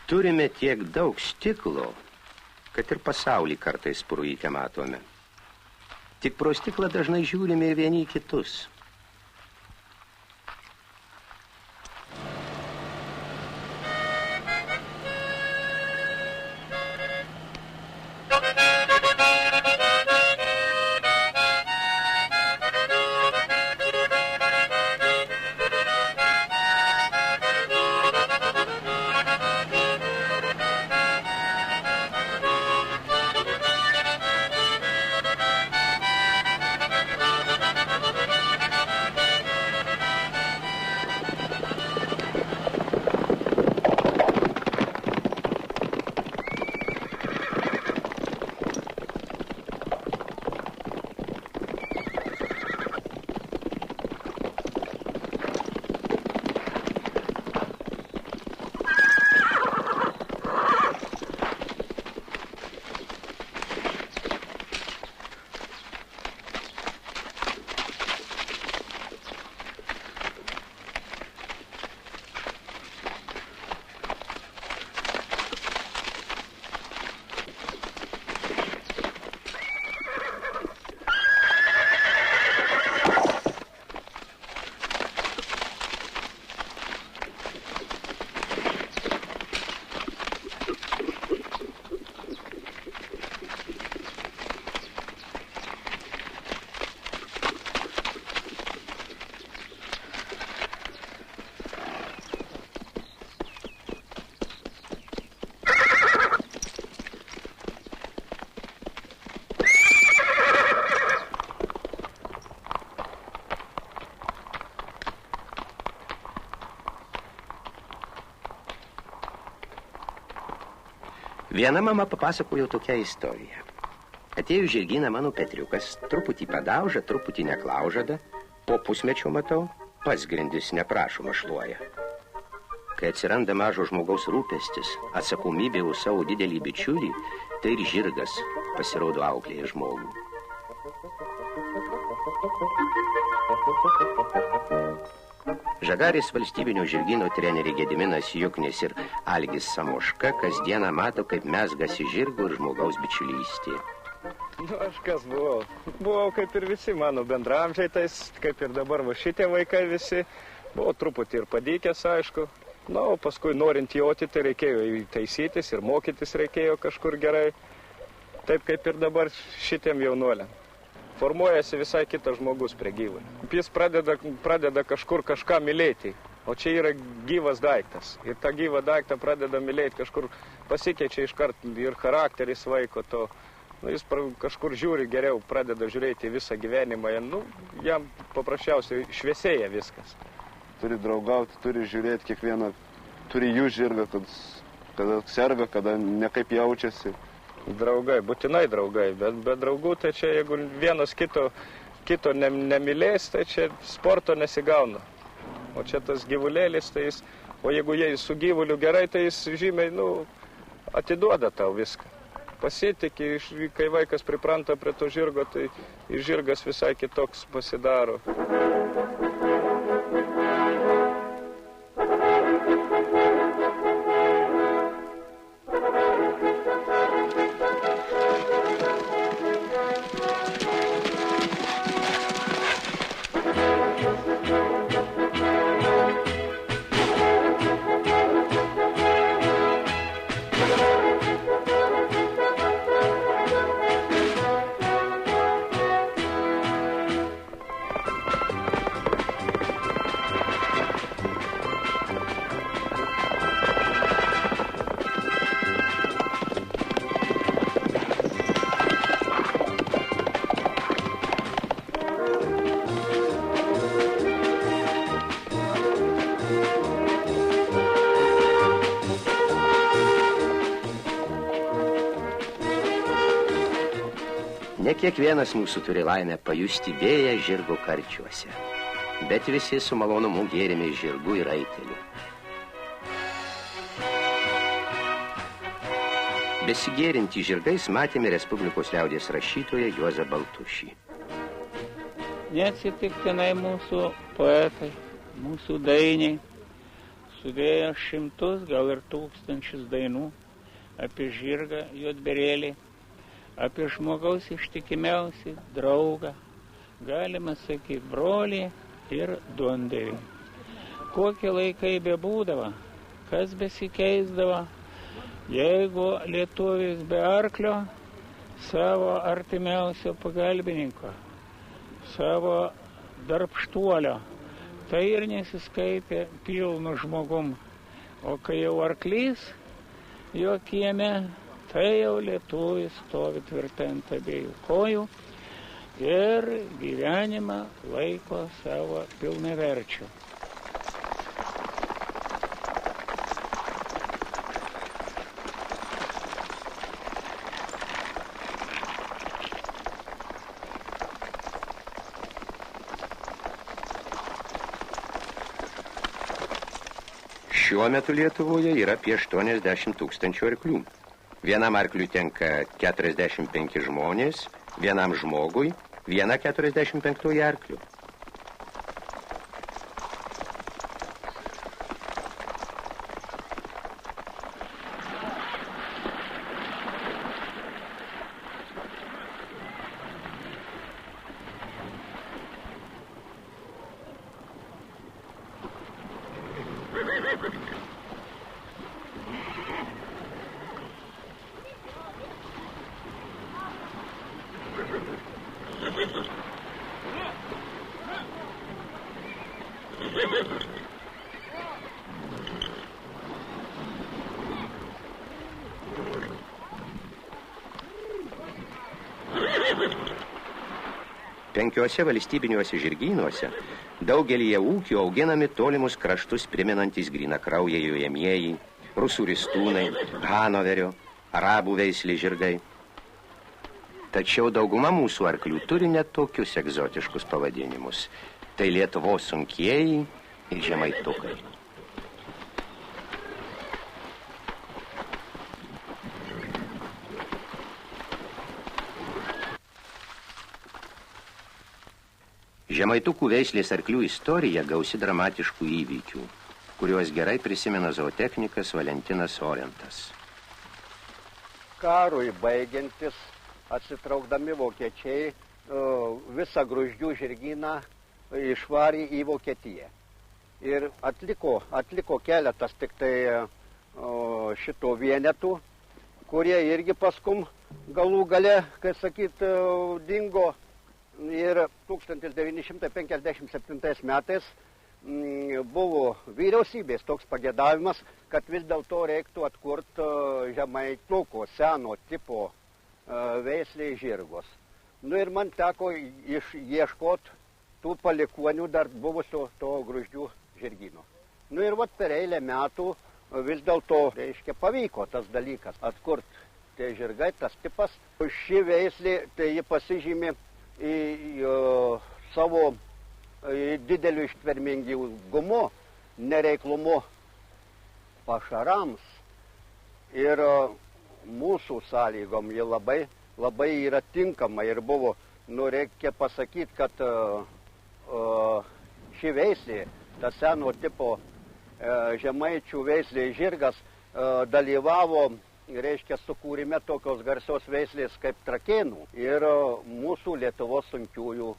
Turime tiek daug stiklo, kad ir pasaulį kartais pruikę matome. Tik pro stiklą dažnai žiūrime vieni į kitus. Viena mama papasakojo tokią istoriją. Atėjo žirgyną mano Petriukas, truputį padauža, truputį neklaužada, po pusmečio matau, pats grindis neprašoma šluoja. Kai atsiranda mažo žmogaus rūpestis, atsakomybė už savo didelį bičiulį, tai ir žirgas pasirodo auklėje žmogų. Žagarės valstybinio žirgyno treneriai Gediminas Juknis ir Algis Samoška kasdieną mato, kaip mezgasi žirgo ir žmogaus bičiulystė. Aš kas buvau? Buvau kaip ir visi mano bendramžiai, tais, kaip ir dabar va šitie vaikai visi. Buvau truputį ir padykęs, aišku. Na, o paskui norint joti, tai reikėjo taisytis ir mokytis reikėjo kažkur gerai. Taip kaip ir dabar šitiem jaunuoliam. Formuojasi visai kitas žmogus prie gyvų. Jis pradeda kažkur kažką mylėti, o čia yra gyvas daiktas. Ir tą gyvą daiktą pradeda mylėti, kažkur pasikeičia iškart ir charakteris vaiko to. Nu, jis kažkur žiūri geriau, pradeda žiūrėti visą gyvenimą. Nu, jam paprasčiausiai šviesėja viskas. Turi draugauti, turi žiūrėti kiekvieną, turi jų žirgą, kada serga, kada nekaip jaučiasi. Draugai, būtinai draugai, bet be draugų, tai čia jeigu vienas kito nemylės, tai čia sporto nesigauna. O čia tas gyvulėlis, tai jis, o jeigu jie su gyvuliu gerai, tai jis žymiai, atiduoda tau viską. Pasitikė, kai vaikas pripranta prie to žirgo, tai ir žirgas visai kitoks pasidaro. kiekvienas mūsų turi laimę pajusti vėją žirgo karčiuose, bet visi su malonumu gėrėme žirgų ir raitelių. Besigėrintį žirgais matėme Respublikos liaudies rašytoją Juozą Baltušį. Neatsitiktinai mūsų poetai, mūsų dainiai sudėjo šimtus, gal ir tūkstančius dainų apie žirgą juodberėlį, apie žmogaus ištikimiausią draugą, galima sakyti, brolį ir duonderį. Kokie laikai bebūdavo, kas besikeisdavo, jeigu lietuvis be arklio, savo artimiausio pagalbininko, savo darbštuolio, tai ir nesiskaitė pilnu žmogum. O kai jau arklys jo kieme, tai jau lietuvis stovi tvirtai ant abiejų kojų ir gyvenimą laiko savo pilnaverčiu. Šiuo metu Lietuvoje yra apie 80 000 arklių. Vienam arkliui tenka 45 žmonės, vienam žmogui viena 45 arklių. Penkiuose valstybiniuose žirgynuose daugelyje ūkių auginami tolimus kraštus primenantys grynakraujai jojamieji, rusų ristūnai, Hanoverio, arabų veisliai žirgai. Tačiau dauguma mūsų arklių turi net tokius egzotiškus pavadinimus. Tai Lietuvos sunkieji ir žemaitukai. Žemaitukų veislės arklių istorija gausi dramatiškų įvykių, kuriuos gerai prisimena zootechnikas Valentinas Orentas. Karui baigiantis, atsitraukdami vokiečiai visą Gruždžių žirgyną išvarė į Vokietiją. Ir atliko keletas tik tai šito vienetų, kurie irgi paskum galų gale, kai sakyt, dingo. Ir 1957 metais buvo vyriausybės toks pagėdavimas, kad vis dėlto reiktų atkurti žemaituko seno tipo veisliai žirgos. Nu ir man teko ieškoti tų palikuonių dar buvusio to Gruždžių žirgyno. Nu ir vat per eilę metų vis dėlto, reiškia, pavyko tas dalykas atkurti tie žirgai, tas tipas. Ši veislė, tai ji pasižymė į savo dideliu ištvermingumu, nereiklumu pašarams ir mūsų sąlygom ji labai yra tinkama ir buvo, reikia pasakyti, kad ši veislė, tas seno tipo žemaičių veislė žirgas dalyvavo, reiškia, sukūrime tokios garsios veislės kaip trakėnų ir mūsų Lietuvos sunkiųjų.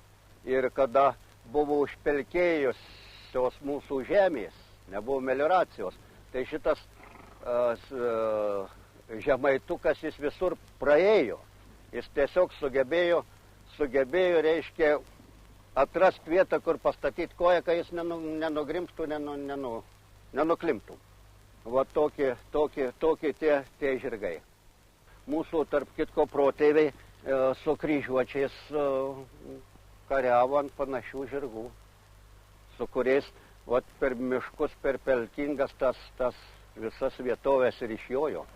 Ir kada buvo užpelkėjusios mūsų žemės, nebuvo melioracijos, tai šitas žemaitukas jis visur praėjo. Jis tiesiog sugebėjo, reiškia, atrasti vietą, kur pastatyti koją, kai jis nenugrimstų, nenuklimtų. Va tokie tie žirgai. Mūsų, tarp kitko, protėviai su kryžiuočiais kariavo ant panašių žirgų, su kuriais per miškus, per pelkingas tas visas vietovės ir išjojo.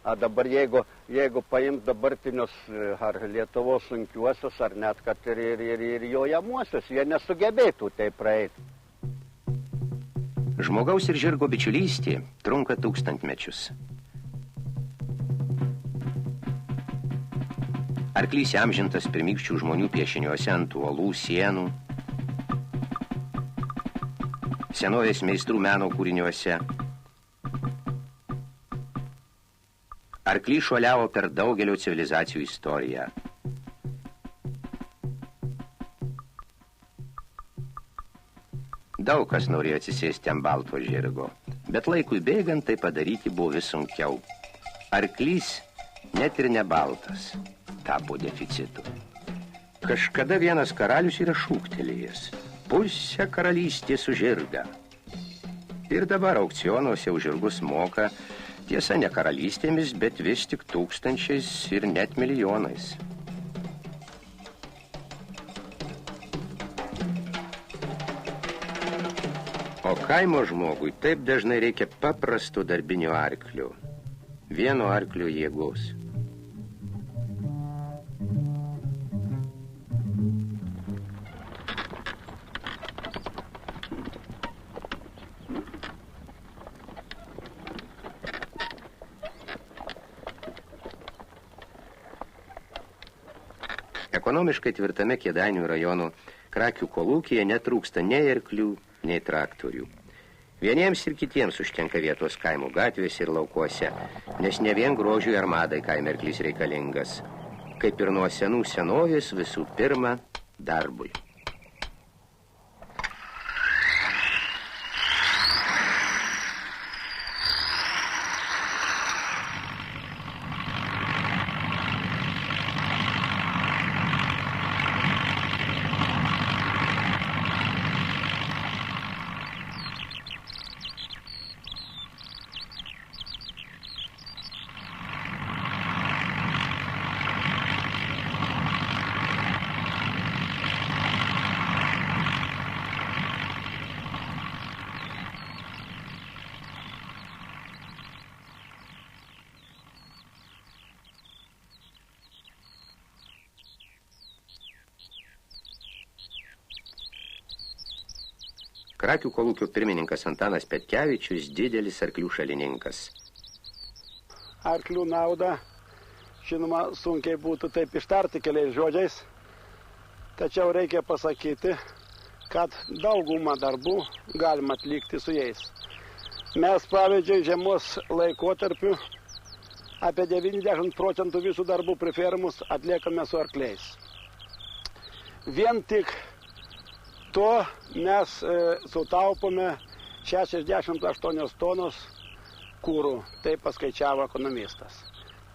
A dabar jeigu paimt dabartinius ar Lietuvos sunkiuosius, ar net kad ir jojamuosius, jie nesugebėtų tai praeiti. Žmogaus ir žirgo bičiulystė trunka tūkstantmečius. Arklys amžintas pirmykščių žmonių piešiniuose ant uolų, sienų, senovės meistrų meno kūriniuose. Arklys šuoliavo per daugelio civilizacijų istoriją. Daug kas norėjo atsisėsti ant balto žirgo, bet laikui bėgant tai padaryti buvo vis sunkiau. Arklys, net ir ne baltas, tapo deficitu. Kažkada vienas karalius yra šūktelėjęs: pusę karalystės už žirgą. Ir dabar aukcionuose už žirgus moka, tiesa, ne karalystėmis, bet vis tik tūkstančiais ir net milijonais. O kaimo žmogui taip dažnai reikia paprasto darbinio arklio, vieno arklio jėgos. Ekonomiškai tvirtame Kėdainių rajono Krakių kolūkyje netrūksta nei arklių, nei traktorių. Vieniems ir kitiems užtenka vietos kaimo gatvėse ir laukuose, nes ne vien grožiui ar madai kaime arklys reikalingas, kaip ir nuo senų senovės visų pirma darbui. Krakių kolūkio pirmininkas Antanas Petkevičius didelis arklių šalininkas. Arklių naudą, žinoma, sunkiai būtų taip ištarti keliais žodžiais, tačiau reikia pasakyti, kad daugumą darbų galima atlikti su jais. Mes, pavyzdžiui, žiemos laikotarpiu apie 90% visų darbų prie fermos atliekame su arkliais. Vien tik to mes sutaupome 68 tonos kūrų, tai paskaičiavo ekonomistas.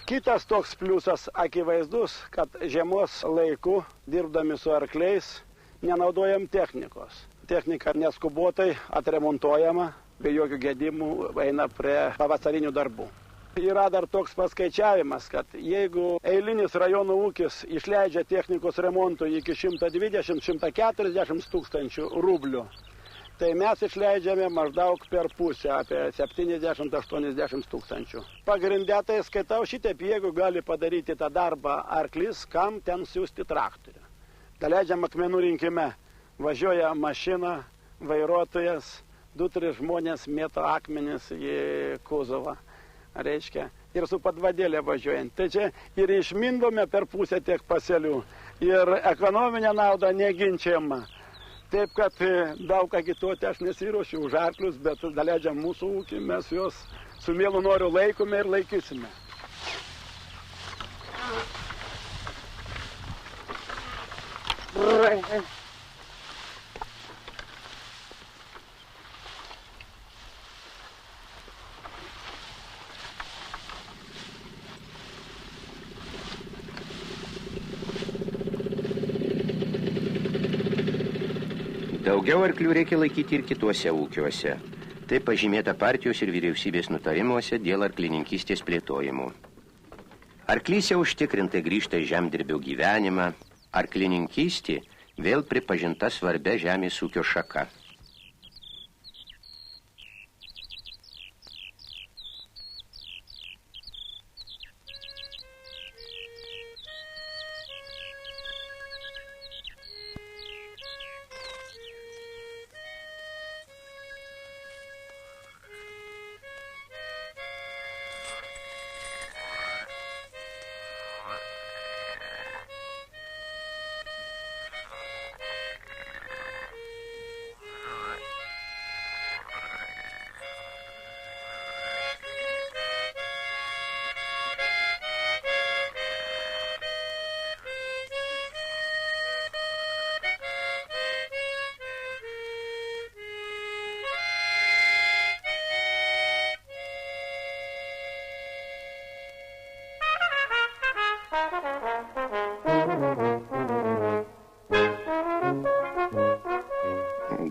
Kitas toks pliusas akivaizdus, kad žiemos laiku, dirbdami su arkliais, nenaudojam technikos. Technika neskubotai atremontuojama, be jokių gedimų eina prie pavasarinių darbų. Yra dar toks paskaičiavimas, kad jeigu eilinis rajono ūkis išleidžia technikos remontui iki 120-140 tūkstančių rublių, tai mes išleidžiame maždaug per pusę, apie 70-80 tūkstančių. Pagrindė tai skaitau šitaip, jeigu gali padaryti tą darbą arklys, kam ten siūsti traktorių. Daleidžiam akmenų rinkime, važiuoja mašina, vairuotojas, 2-3 žmonės mėto akmenis į kuzovą. Reiškia, ir su padvadėlė važiuojant. Tai čia ir išmindome per pusę tiek pasėlių. Ir ekonominė nauda neginčiama. Taip, kad daug agituoti aš nesiruošiu už arklius, bet daleidžiam mūsų ūkį, mes juos su mielu noriu laikome ir laikysime. Daugiau arklių reikia laikyti ir kituose ūkiuose. Tai pažymėta partijos ir vyriausybės nutarimuose dėl arklininkystės plėtojimų. Arklys jau užtikrintai grįžta į žemdirbio gyvenimą, arklininkystė vėl pripažinta svarbia žemės ūkio šaka.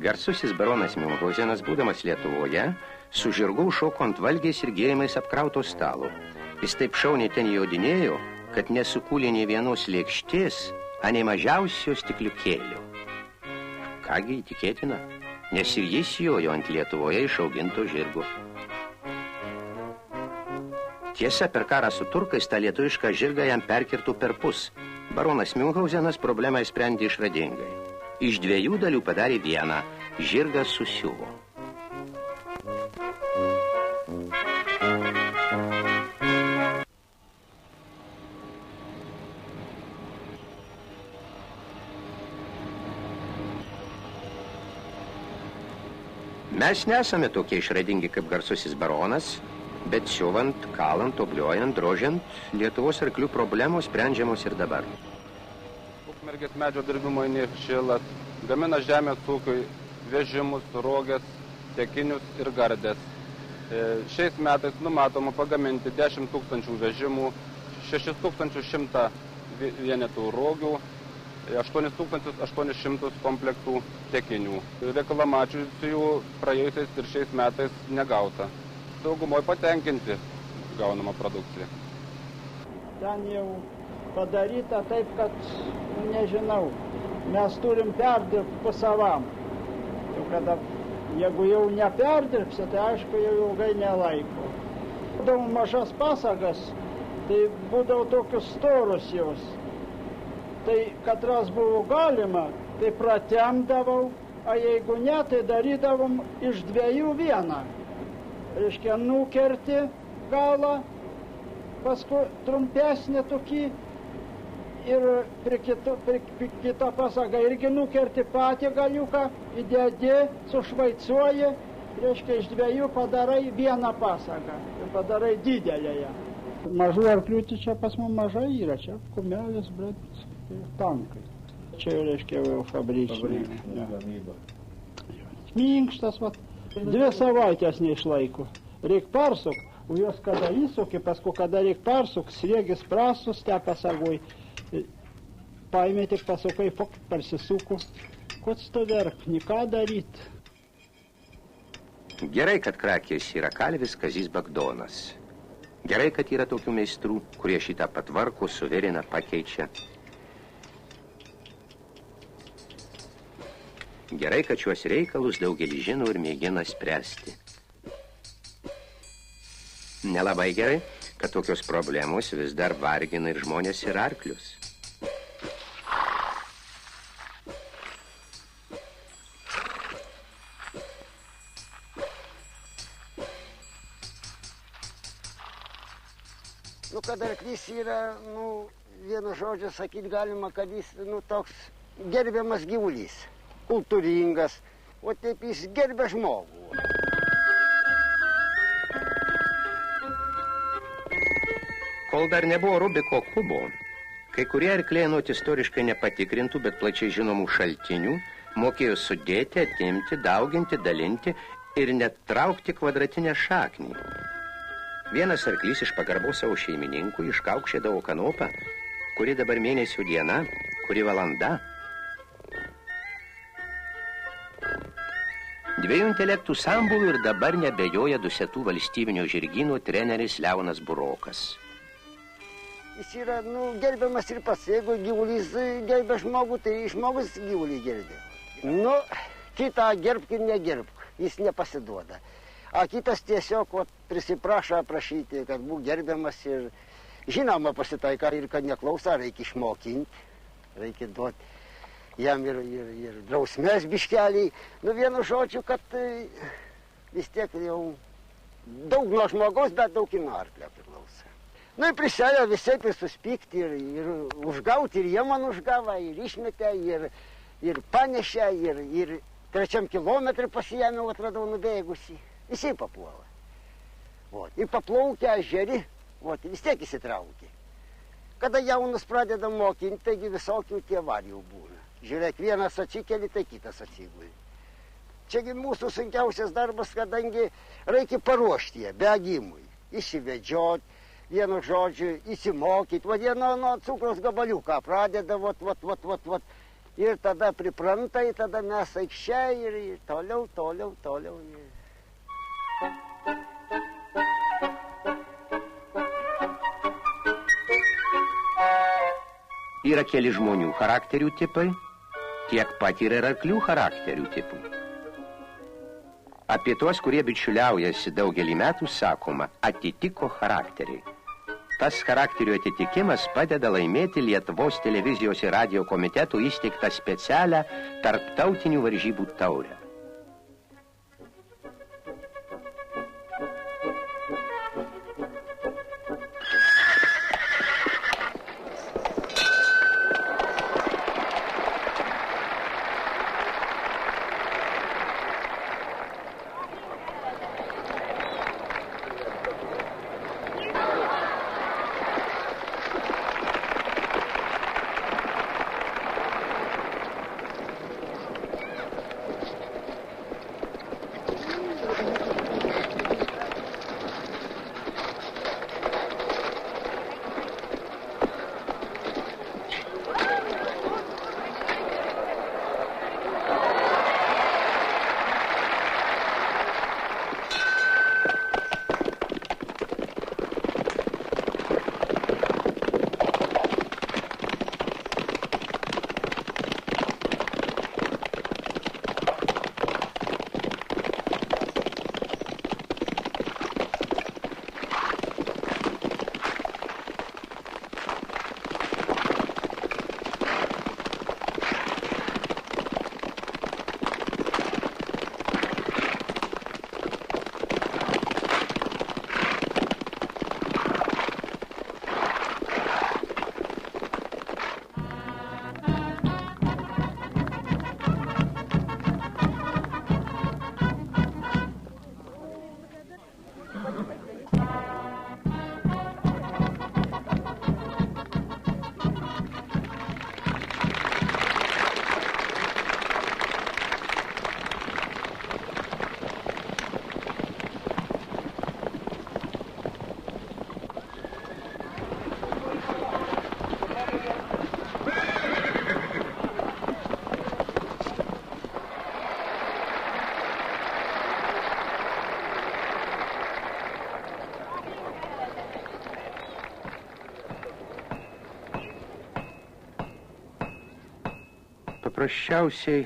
Garsusis baronas Miunhausenas, būdamas Lietuvoje, su žirgu šoko ant valgiais ir gėrimais apkrauto stalo. Jis taip šauniai ten jodinėjo, kad nesukūlė nei vienos lėkštės, anei mažiausio stikliukėlio. Kągi įtikėtina, nes ir jis jojo ant Lietuvoje išauginto žirgo. Tiesa, per karą su turkais tą lietuvišką žirgą jam perkirtų perpus. Baronas Miunhausenas problemą sprendė išradingai. Iš 2 dalių padarė vieną, žirgą susiuvo. Mes nesame tokie išradingi kaip garsusis baronas, bet siuvant, kalant, obliuojant, drožiant, Lietuvos arklių problemos sprendžiamos ir dabar. Ukmergės medžio dirbimo Šilas gamina žemės ūkiui vežimus, rogės, tekinius ir gardės. Šiais metais numatoma pagaminti 10 000 vežimų, 6100 vienetų rogių, 8800 komplektų tekinių. Reklamačių praėjusiais ir šiais metais negauta. Daugumoje patenkinti gaunama produkcija. Ten jau padaryta taip, kad, nežinau, mes turim perdirbti po savam. Jeigu jau neperdirbsi, tai aišku, jau ilgai nelaiko. Būdavo mažas pasagas, tai būdavo tokius storus jos. Tai katras buvo galima, tai pratemdavau, o jeigu ne, tai darydavom iš 2 vieną. Reiškia, nukerti galą, paskui trumpesnį tokį ir prie kitą pasagą irgi nukerti patį galiuką, įdėdi, sušvaicuoji, reiškia, iš 2 padarai vieną pasagą ir padarai didelėje. Mažų arklių čia pas mus mažai yra, čia kumelės, bet tankai. Čia, reiškia, jau fabrikinė gamyba. Minkštas, 2 savaitės neišlaiko. Reik persuk, o jos kada įsuki, paskui kada reik persuk, sriegis prastus, te pasagoj. Paėmė tik pasukai, persisuku. Kots to verk, niką daryt. Gerai, kad Krakės yra kalvis Kazys Bagdonas. Gerai, kad yra tokių meistrų, kurie šitą patvarko, suverina, pakeičia. Gerai, kad šiuos reikalus daugelis žino ir mėgina spręsti. Nelabai gerai, kad tokios problemos vis dar vargina ir žmonės ir arklius. Kad arklys yra, vienu žodžiu sakyti galima, kad jis, toks gerbiamas gyvulys, kultūringas, o taip jis gerbia žmogų. Kol dar nebuvo Rubiko kubo, kai kurie arkliai nuo istoriškai nepatikrintų, bet plačiai žinomų šaltinių, mokėjo sudėti, atimti, dauginti, dalinti ir net traukti kvadratinę šaknį. Vienas arklys iš pagarbos savo šeimininkų iškaukšėdavo kanopą, kuri dabar mėnesio diena, kuri valanda. 2 intelektų sambūvių ir dabar nebejoja Dusetų valstybinio žirgyno treneris Leonas Burokas. Jis yra, gerbiamas ir pats. Jeigu gyvulys gerbia žmogų, tai žmogus gyvulį gerbia. Kitą gerbk ir negerbk, jis nepasiduoda. O kitas tiesiog prisiprašo aprašyti, kad būk gerbiamas ir žinoma pasitaika ir kad neklausa, reikia išmokinti, reikia duoti jam ir drausmės biškelį. Vienu žodžiu, kad vis tiek jau daug nuo žmogaus, bet daug ir nuo arklio priklauso. Ir priselė visai ir suspykti, ir užgauti, ir jie man užgavo, ir išmetė, ir panešė, ir 3 kilometrui pasijėmiau, atradau nubėgusi. Visi papuola. Ir paplaukia ežeri, vis tiek įsitraukia. Kada jaunus pradeda mokinti, taigi visokių tie avarijų būna. Žiūrėk, vienas atsikeli, tai kitas atsiguli. Čiagi mūsų sunkiausias darbas, kadangi reikia paruošti jie bėgimui, įsivedžioti, vienu žodžiu, įsimokyti. Jie nuo cukraus gabaliuką pradeda, Ir tada pripranta, ir tada mes aikščiai ir toliau. Yra keli žmonių charakterių tipai, tiek pat yra ir arklių charakterių tipų. Apie tuos, kurie bičiuliaujasi daugelį metų, sakoma, atitiko charakteriai. Tas charakterių atitikimas padeda laimėti Lietuvos televizijos ir radio komitetų įsteigtą specialią tarptautinių varžybų taurę. Paprasčiausiai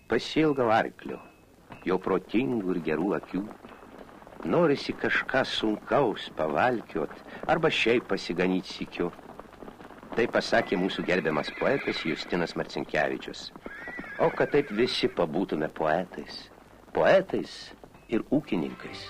pasiilgau arklio, jo protingų ir gerų akių. Norisi kažką sunkaus pavalkiot arba šiaip pasiganyt sykiu. Tai pasakė mūsų gerbiamas poetas Justinas Marcinkevičius. O kad taip visi pabūtume poetais ir ūkininkais.